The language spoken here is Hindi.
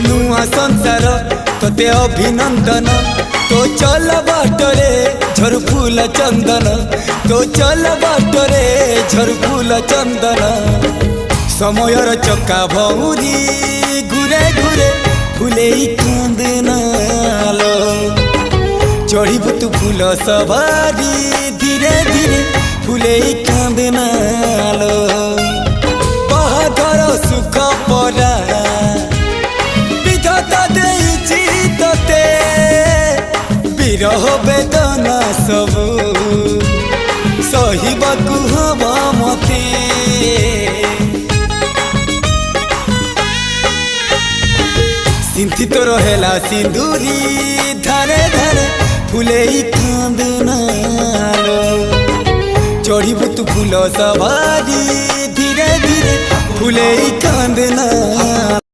नुआ संसार तोते अभिनंदन तो चल बाटरे झर फूल चंदन तो चल बाटरे झर फूल चंदन समयर चक्का भौरी घुरे घुरे फूले कांदनालो चढ़ीबु तू फूल सवारी धीरे धीरे फूले कांदनालो बाहादर सुख परा विधाता देइछि तोते विरह वेदना सबु सहिबाकु हवा मते सिंथी तो रहेला सिंदूरी धारे धारे फूले कांदनालो चढ़ीबु तू फूल सवारी धीरे धीरे फूले कांदना।